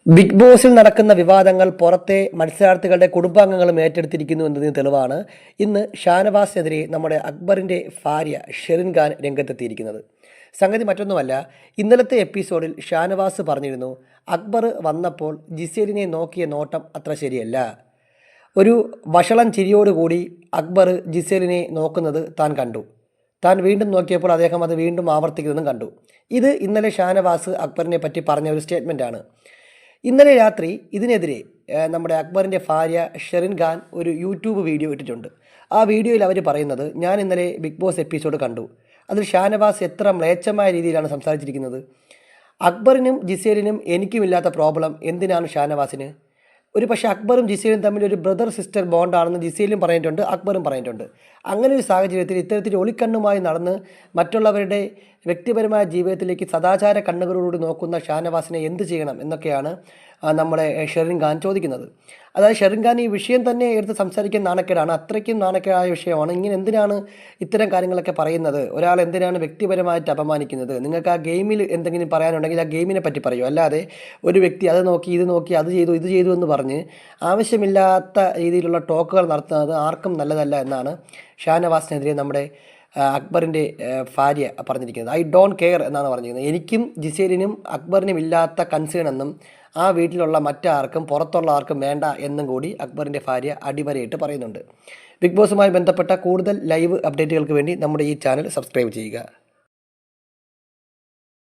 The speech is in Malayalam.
ബിഗ് ബോസിൽ നടക്കുന്ന വിവാദങ്ങൾ പുറത്തെ മത്സരാർത്ഥികളുടെ കുടുംബാംഗങ്ങളും ഏറ്റെടുത്തിരിക്കുന്നു എന്നതിന് തെളിവാണ് ഇന്ന് ഷാനവാസിനെതിരെ നമ്മുടെ അക്ബറിൻ്റെ ഭാര്യ ഷെറിൻ ഖാൻ രംഗത്തെത്തിയിരിക്കുന്നത്. സംഗതി മറ്റൊന്നുമല്ല, ഇന്നലത്തെ എപ്പിസോഡിൽ ഷാനവാസ് പറഞ്ഞിരുന്നു, അക്ബർ വന്നപ്പോൾ ജിസേലിനെ നോക്കിയ നോട്ടം അത്ര ശരിയല്ല. ഒരു വഷളൻ ചിരിയോടുകൂടി അക്ബർ ജിസേലിനെ നോക്കുന്നത് താൻ കണ്ടു. താൻ വീണ്ടും നോക്കിയപ്പോൾ അദ്ദേഹം അത് വീണ്ടും ആവർത്തിക്കുന്നതും കണ്ടു. ഇത് ഇന്നലെ ഷാനവാസ് അക്ബറിനെ പറ്റി പറഞ്ഞ ഒരു സ്റ്റേറ്റ്മെൻറ്റാണ്. ഇന്നലെ രാത്രി ഇതിനെതിരെ നമ്മുടെ അക്ബറിൻ്റെ ഭാര്യ ഷെറിൻ ഖാൻ ഒരു യൂട്യൂബ് വീഡിയോ ഇട്ടിട്ടുണ്ട്. ആ വീഡിയോയിൽ അവർ പറയുന്നത്, ഞാൻ ഇന്നലെ ബിഗ് ബോസ് എപ്പിസോഡ് കണ്ടു. അതിൽ ഷാനവാസ് എത്ര മ്ലേച്ഛമായ രീതിയിലാണ് സംസാരിച്ചിരിക്കുന്നത്. അക്ബറിനും ജിസേലിനും എനിക്കുമില്ലാത്ത പ്രോബ്ലം എന്തിനാണ് ഷാനവാസിന്? ഒരു പക്ഷേ അക്ബറും ജിസേലും തമ്മിൽ ഒരു ബ്രദർ സിസ്റ്റർ ബോണ്ടാണെന്ന് ജിസേലും പറഞ്ഞിട്ടുണ്ട്, അക്ബറും പറഞ്ഞിട്ടുണ്ട്. അങ്ങനെ ഒരു സാഹചര്യത്തിൽ ഇത്തരത്തിൽ ഒളിക്കണ്ണുമായി നടന്ന് മറ്റുള്ളവരുടെ വ്യക്തിപരമായ ജീവിതത്തിലേക്ക് സദാചാര കണ്ണുകളോട് നോക്കുന്ന ഷാനവാസിനെ എന്ത് ചെയ്യണം എന്നൊക്കെയാണ് നമ്മുടെ ഷെറിൻ ഖാൻ ചോദിക്കുന്നത്. അതായത് ഷെറിൻ ഖാൻ ഈ വിഷയം തന്നെ എടുത്ത് സംസാരിക്കാൻ നാണക്കേടാണ്. അത്രയ്ക്കും നാണക്കേടായ വിഷയമാണ്. ഇങ്ങനെ എന്തിനാണ് ഇത്തരം കാര്യങ്ങളൊക്കെ പറയുന്നത്? ഒരാൾ എന്തിനാണ് വ്യക്തിപരമായിട്ട് അപമാനിക്കുന്നത്? നിങ്ങൾക്ക് ആ ഗെയിമിൽ എന്തെങ്കിലും പറയാനുണ്ടെങ്കിൽ ആ ഗെയിമിനെ പറ്റി പറയൂ. അല്ലാതെ ഒരു വ്യക്തി അത് നോക്കി ഇത് നോക്കി അത് ചെയ്തു ഇത് ചെയ്തു എന്ന് പറഞ്ഞ് ആവശ്യമില്ലാത്ത രീതിയിലുള്ള ടോക്കുകൾ നടത്തുന്നത് ആർക്കും നല്ലതല്ല എന്നാണ് ഷാനവാസിനെതിരെ നമ്മുടെ അക്ബറിൻ്റെ ഭാര്യ പറഞ്ഞിരിക്കുന്നത്. ഐ ഡോണ്ട് കെയർ എന്നാണ് പറഞ്ഞിരിക്കുന്നത്. എനിക്കും ജിസേലിനും അക്ബറിനും ഇല്ലാത്ത കൺസേൺ എന്നും ആ വീട്ടിലുള്ള മറ്റാർക്കും പുറത്തുള്ള ആർക്കും വേണ്ട എന്നും കൂടി അക്ബറിൻ്റെ ഭാര്യ അടിവരയിട്ട് പറയുന്നുണ്ട്. ബിഗ് ബോസുമായി ബന്ധപ്പെട്ട കൂടുതൽ ലൈവ് അപ്ഡേറ്റുകൾക്ക് വേണ്ടി നമ്മുടെ ഈ ചാനൽ സബ്സ്ക്രൈബ് ചെയ്യുക.